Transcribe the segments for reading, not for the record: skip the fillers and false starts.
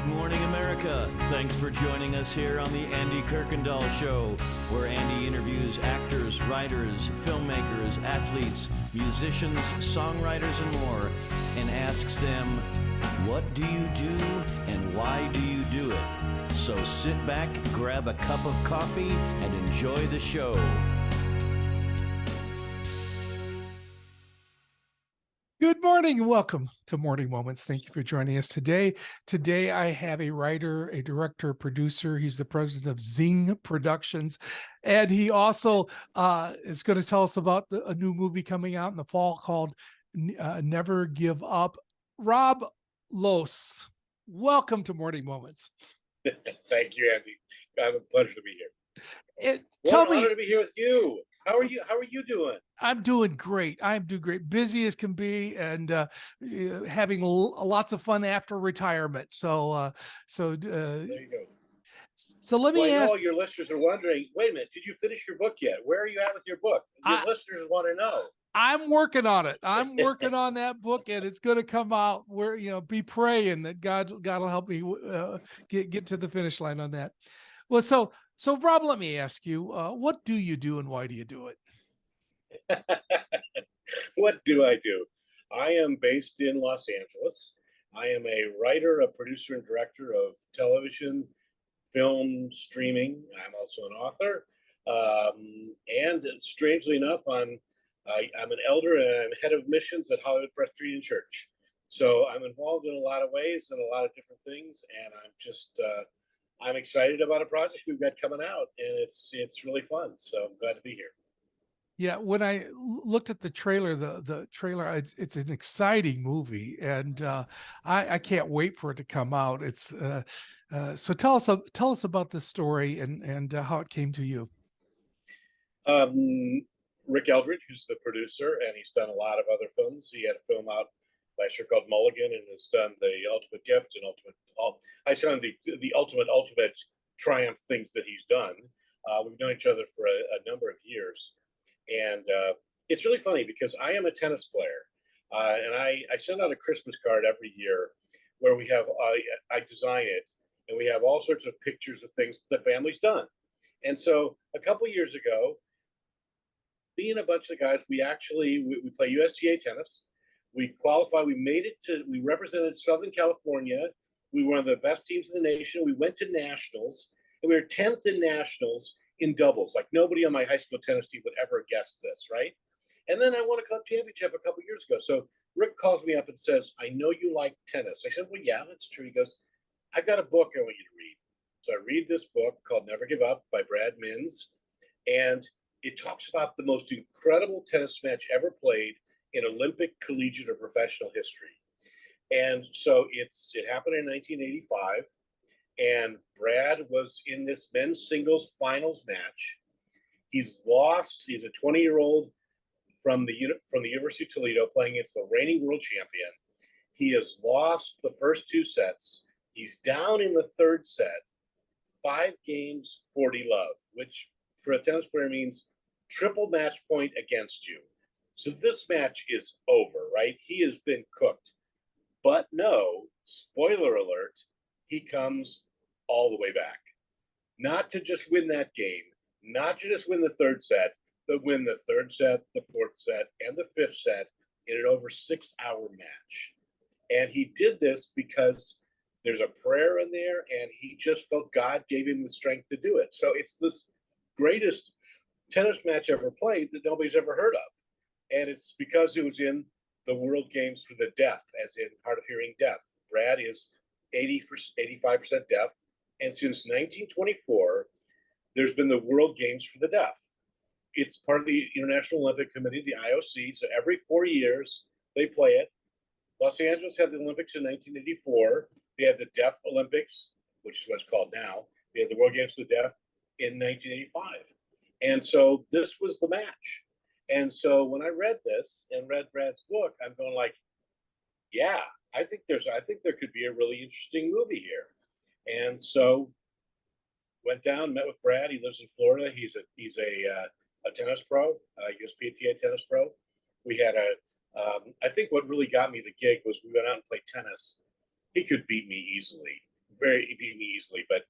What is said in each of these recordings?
Good morning, America. Thanks for joining us here on the Andy Kirkendall Show, where Andy interviews actors, writers, filmmakers, athletes, musicians, songwriters, and more, and asks them, what do you do and why do you do it? So sit back, grab a cup of coffee, and enjoy the show. Good morning and welcome to Morning Moments. Thank you for joining us today. Today I have a writer, a director, a producer. He's the president of Zing Productions. And he also is going to tell us about a new movie coming out in the fall called Never Give Up. Rob Loos, welcome to Morning Moments. Thank you, Andy. It's a pleasure to be here. Tell me, honor to be here with you. How are you doing? I'm doing great. I'm doing great. Busy as can be, and having lots of fun after retirement. So There you go. So let me I know ask. all your listeners are wondering, wait a minute, did you finish your book yet? Where are you at with your book? Your listeners want to know. I'm working on it. I'm working on that book, and it's going to come out. Where be praying that God will help me get to the finish line on that. Well, so Rob, let me ask you, what do you do and why do you do it? What do I do? I am based in Los Angeles. I am a writer, a producer, and director of television, film, streaming. I'm also an author. And strangely enough, I'm an elder and I'm head of missions at Hollywood Presbyterian Church. So I'm involved in a lot of ways and a lot of different things. And I'm just, I'm excited about a project we've got coming out, and it's really fun. So I'm glad to be here. Yeah, when I looked at the trailer, the trailer, it's an exciting movie, and I can't wait for it to come out. It's so tell us about the story and how it came to you. Rick Eldridge, who's the producer, and he's done a lot of other films. He had a film out last year called Mulligan, and has done The Ultimate Gift and the ultimate triumph things that he's done. We've known each other for a number of years. And it's really funny because I am a tennis player, and I send out a Christmas card every year where we have I design it, and we have all sorts of pictures of things the family's done. And so a couple of years ago, me and a bunch of guys, we play USTA tennis. We qualified. We represented Southern California. We were one of the best teams in the nation. We went to nationals, and we were 10th in nationals in doubles. Like nobody on my high school tennis team would ever guess this, right? And then I won a club championship a couple years ago. So Rick calls me up and says, I know you like tennis. I said, well, yeah, that's true. He goes, I've got a book I want you to read. So I read this book called Never Give Up by Brad Mins. And it talks about the most incredible tennis match ever played in Olympic, collegiate, or professional history. And so it happened in 1985. And Brad was in this men's singles finals match. He's lost. He's a 20-year-old from the University of Toledo playing against the reigning world champion. He has lost the first two sets. He's down in the third set, 5 games, 40 love, which for a tennis player means triple match point against you. So this match is over, right? He has been cooked. But no, spoiler alert, he comes all the way back. Not to just win that game, not to just win the third set, but win the third set, the fourth set, and the fifth set in an over 6-hour match. And he did this because there's a prayer in there, and he just felt God gave him the strength to do it. So it's this greatest tennis match ever played that nobody's ever heard of. And it's because it was in the World Games for the Deaf, as in hard of hearing deaf. Brad is 85% deaf. And since 1924, there's been the World Games for the Deaf. It's part of the International Olympic Committee, the IOC. So every 4 years, they play it. Los Angeles had the Olympics in 1984. They had the Deaf Olympics, which is what it's called now. They had the World Games for the Deaf in 1985. And so this was the match. And so when I read this and read Brad's book, I'm going like, yeah, I think there could be a really interesting movie here. And so went down, met with Brad. He lives in Florida. He's a tennis pro, USPTA tennis pro. We had I think what really got me the gig was we went out and played tennis. He could beat me easily, beat me easily. But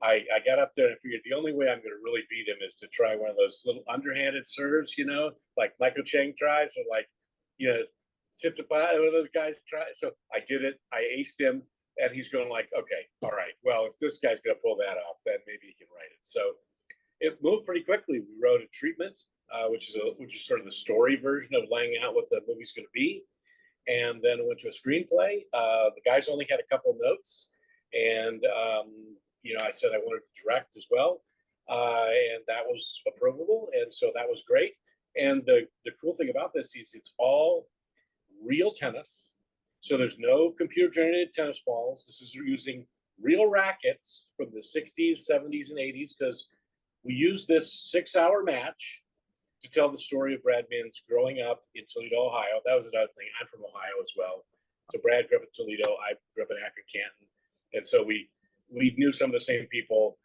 I got up there and I figured the only way I'm going to really beat him is to try one of those little underhanded serves, like Michael Chang tries, or like, sits by one of those guys try. So I did it. I aced him, and he's going like, okay, all right. Well, if this guy's going to pull that off, then maybe he can write it. So it moved pretty quickly. We wrote a treatment, which is sort of the story version of laying out what the movie's going to be, and then went to a screenplay. The guys only had a couple notes, and I said I wanted to direct as well, and that was approvable, and so that was great. And the cool thing about this is it's all real tennis, so there's no computer-generated tennis balls. This is using real rackets from the 60s, 70s, and 80s, because we used this 6-hour match to tell the story of Brad Mintz growing up in Toledo, Ohio. That was another thing. I'm from Ohio as well. So Brad grew up in Toledo. I grew up in Akron, Canton. And so we knew some of the same people.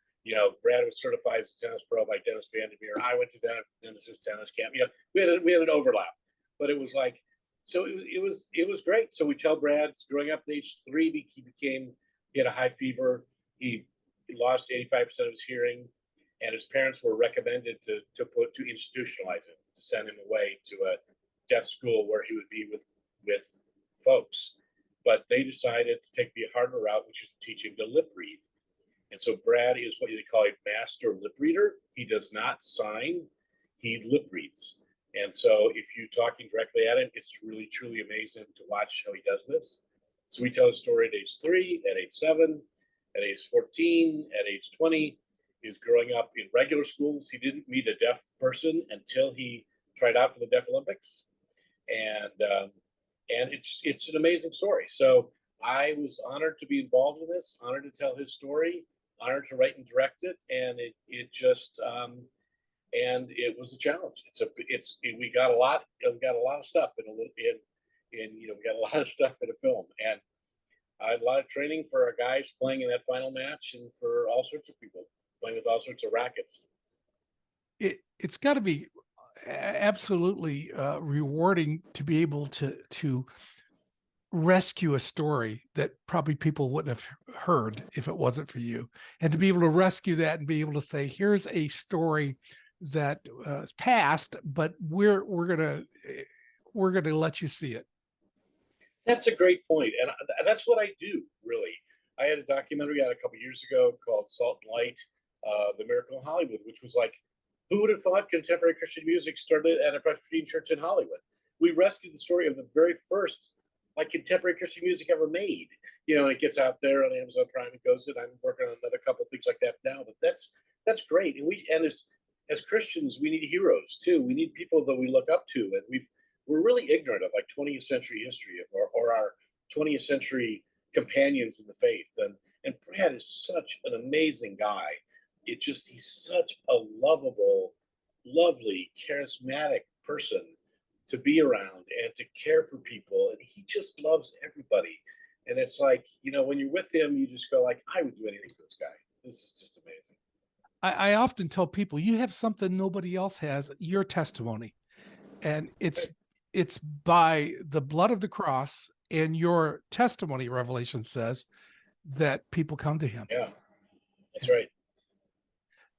Brad was certified as a tennis pro by Dennis Vandermeer. I went to Dennis's tennis camp. We had an overlap, but it was like, so it was great. So we tell Brad's growing up at age 3, he had a high fever. He lost 85% of his hearing, and his parents were recommended to institutionalize him, to send him away to a deaf school where he would be with folks. But they decided to take the harder route, which is to teach him to lip read. And so Brad is what they call a master lip reader. He does not sign, he lip reads. And so if you're talking directly at him, it's really, truly amazing to watch how he does this. So we tell a story at age 3, at age 7, at age 14, at age 20. He was growing up in regular schools. He didn't meet a deaf person until he tried out for the Deaf Olympics. And it's an amazing story. So I was honored to be involved in this, honored to tell his story, honored to write and direct it. And it was a challenge. We got a lot of stuff we got a lot of stuff in a film, and I had a lot of training for our guys playing in that final match, and for all sorts of people playing with all sorts of rackets. It's got to be absolutely rewarding to be able to rescue a story that probably people wouldn't have heard if it wasn't for you, and to be able to rescue that and be able to say, here's a story that is past, but we're gonna let you see it. That's a great point, and that's what I do, really. I had a documentary out a couple years ago called Salt and Light, The Miracle in Hollywood, which was like, who would have thought contemporary Christian music started at a Presbyterian church in Hollywood? We rescued the story of the very first contemporary Christian music ever made. And it gets out there on Amazon Prime and goes in. I'm working on another couple of things like that now, but that's great. And as Christians, we need heroes too. We need people that we look up to, and we're really ignorant of 20th century history or our 20th century companions in the faith. And Brad is such an amazing guy. He's such a lovable, lovely, charismatic person to be around and to care for people. And he just loves everybody. And it's like, when you're with him, you just go like, I would do anything for this guy. This is just amazing. I often tell people, you have something nobody else has, your testimony. And it's by the blood of the cross and your testimony, Revelation says, that people come to him. Yeah, that's right.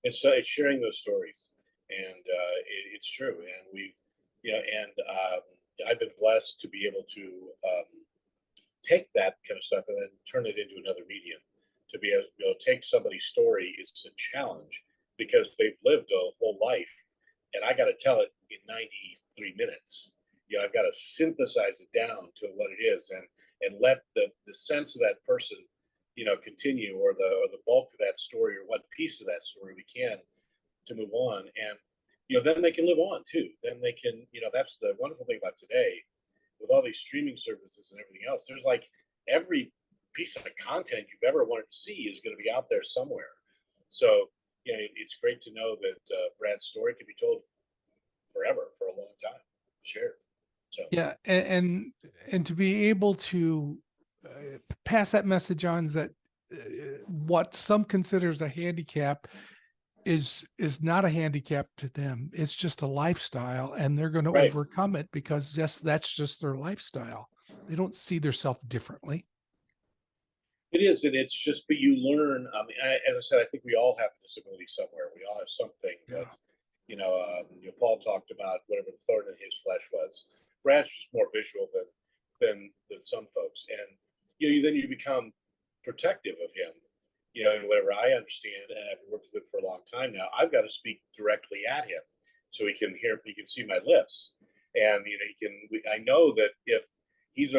It's sharing those stories, and it's true. And I've been blessed to be able to take that kind of stuff and then turn it into another medium. To be able to take somebody's story is a challenge because they've lived a whole life, and I got to tell it in 93 minutes. I've got to synthesize it down to what it is, and let the sense of that person, continue, or the bulk of that story, or what piece of that story we can, to move on. And then they can live on too. Then they can, that's the wonderful thing about today, with all these streaming services and everything else. There's every piece of content you've ever wanted to see is going to be out there somewhere. So it's great to know that Brad's story can be told forever, for a long time, shared. So. Yeah, and to be able to pass that message on, that what some considers a handicap is not a handicap to them. It's just a lifestyle, and they're going to overcome it because that's just their lifestyle. They don't see themselves differently. It is, and it's just, but you learn. As I said, I think we all have a disability somewhere. We all have something Yeah. that, Paul talked about whatever the thorn in his flesh was. Brad's just more visual than some folks, and then you become protective of him. And whatever I understand, and I've worked with him for a long time now, I've got to speak directly at him so he can see my lips, and I know that if he's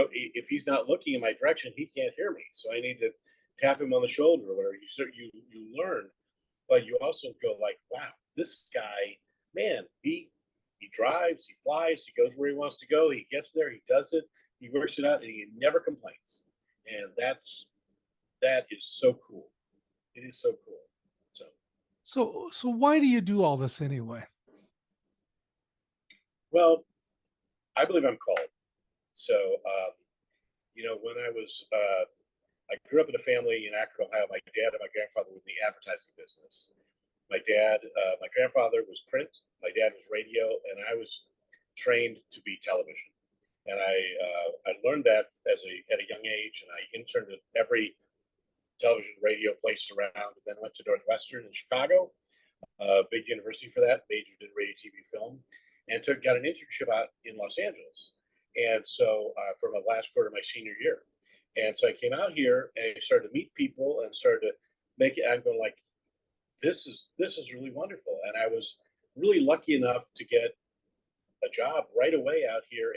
not looking in my direction, he can't hear me. So I need to tap him on the shoulder or whatever. You learn, but you also go like, wow, this guy, man, he drives, he flies, he goes where he wants to go, he gets there, he does it, he works it out, and he never complains. And that is so cool. It is so cool. So why do you do all this anyway? Well, I believe I'm called. So, when I grew up in a family in Akron, Ohio. My dad and my grandfather were in the advertising business. My grandfather was print. My dad was radio, and I was trained to be television. And I learned that at a young age, and I interned at every television, radio place around, and then went to Northwestern in Chicago, big university for that, majored in radio, TV, film, and got an internship out in Los Angeles. And so for my last quarter of my senior year. And so I came out here and I started to meet people and started to make it. I'm going like, this is really wonderful. And I was really lucky enough to get a job right away out here.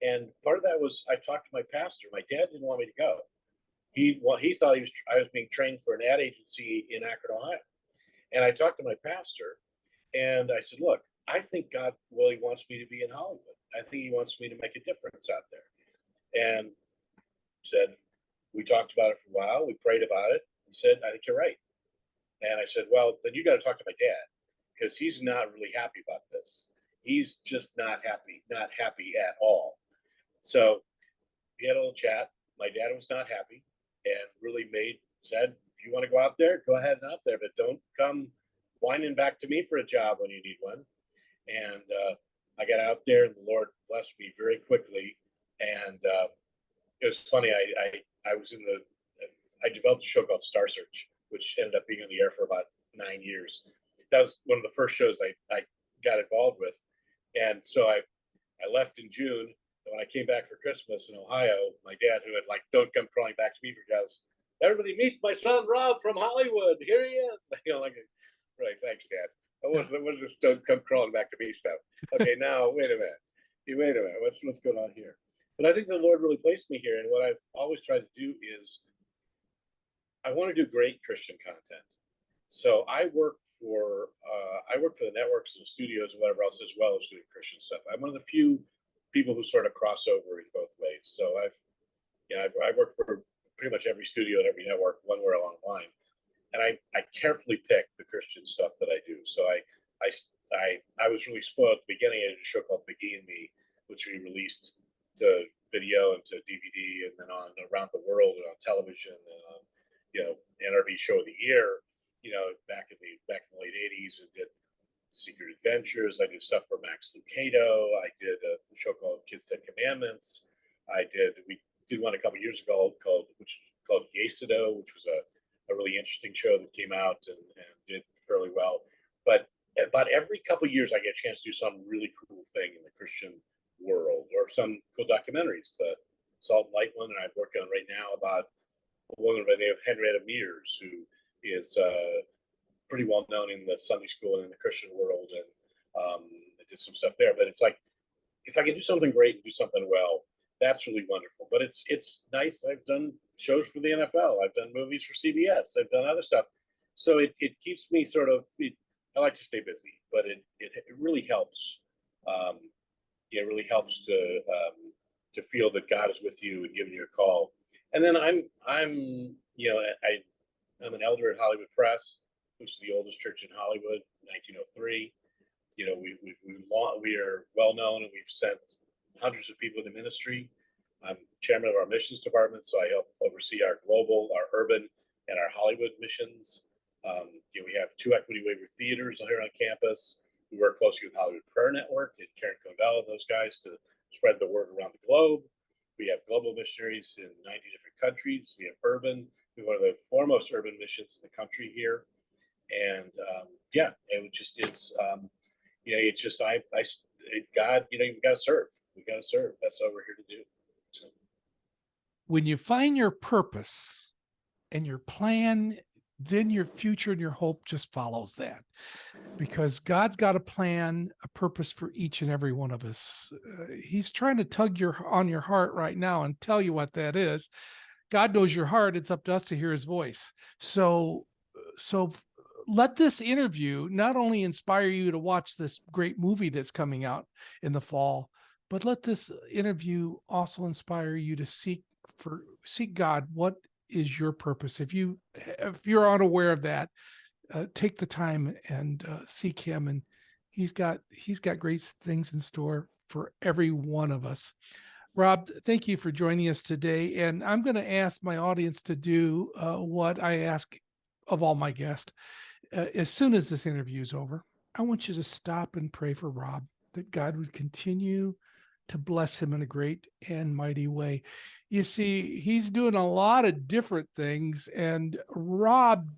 And part of that was I talked to my pastor. My dad didn't want me to go. He thought I was being trained for an ad agency in Akron, Ohio. And I talked to my pastor and I said, look, I think God really wants me to be in Hollywood. I think he wants me to make a difference out there. And we talked about it for a while. We prayed about it. He said, I think you're right. And I said, well, then you got to talk to my dad because he's not really happy about this. He's just not happy at all. So we had a little chat. My dad was not happy and really said, if you want to go out there, go ahead and out there, but don't come whining back to me for a job when you need one. And I got out there and the Lord blessed me very quickly. And it was funny. I developed a show called Star Search, which ended up being on the air for about 9 years. That was one of the first shows I got involved with. And so I left in June. And when I came back for Christmas in Ohio, my dad, who had don't come crawling back to me for jobs, everybody meet my son, Rob from Hollywood. Here he is. Right. Thanks, Dad. What was this don't come crawling back to me stuff? Okay, now, wait a minute. What's going on here? But I think the Lord really placed me here. And what I've always tried to do is I want to do great Christian content. So I work for the networks and the studios and whatever else, as well as doing Christian stuff. I'm one of the few people who sort of cross over in both ways. So I've worked for pretty much every studio and every network one way along the line. And I carefully pick the Christian stuff that I do. So I was really spoiled at the beginning. I did a show called McGee and Me, which we released to video and to DVD and then on around the world and on television and on, NRB Show of the Year, back in the late 80s, and did Secret Adventures. I did stuff for Max Lucado. I did a show called Kids 10 Commandments. We did one a couple years ago called Yesido, which was a really interesting show that came out and did fairly well. But about every couple of years, I get a chance to do some really cool thing in the Christian world or some cool documentaries. The Salt and Light one that I'm working on right now about a woman by the name of Henrietta Mears, who is pretty well known in the Sunday school and in the Christian world, and I did some stuff there. But it's like, if I can do something great and do something well, that's really wonderful. But it's nice. I've done shows for the NFL. I've done movies for CBS. I've done other stuff. So it keeps me sort of, I like to stay busy, but it really helps. It really helps to feel that God is with you and giving you a call. And then I'm an elder at Hollywood Press, which is the oldest church in Hollywood, 1903. We are well known, and we've sent hundreds of people into ministry. I'm chairman of our missions department, so I help oversee our global, our urban, and our Hollywood missions. We have 2 Equity Waiver theaters here on campus. We work closely with Hollywood Prayer Network and Karen Condell and those guys to spread the word around the globe. We have global missionaries in 90 different countries. We have urban. We're one of the foremost urban missions in the country here. And yeah, it just is, it's just, God, we got to serve. We got to serve. That's what we're here to do. So. When you find your purpose and your plan, then your future and your hope just follows that, because God's got a plan, a purpose for each and every one of us. He's trying to tug on your heart right now and tell you what that is. God knows your heart. It's up to us to hear his voice. So let this interview not only inspire you to watch this great movie that's coming out in the fall, but let this interview also inspire you to seek God. What is your purpose? If you're unaware of that, take the time and seek him, and he's got great things in store for every one of us. Rob, thank you for joining us today. And I'm going to ask my audience to do what I ask of all my guests. As soon as this interview is over, I want you to stop and pray for Rob, that God would continue to bless him in a great and mighty way. You see, he's doing a lot of different things, and Rob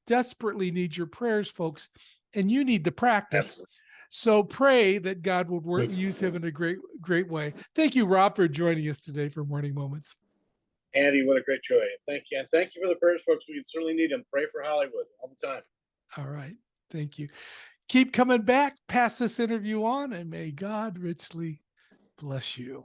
desperately needs your prayers, folks, and you need the practice. Absolutely. So pray that God would use him in a great way. Thank you, Rob, for joining us today for Morning Moments. Andy, what a great joy. Thank you. And thank you for the prayers, folks. We certainly need them. Pray for Hollywood all the time. All right. Thank you. Keep coming back. Pass this interview on, and may God richly bless you.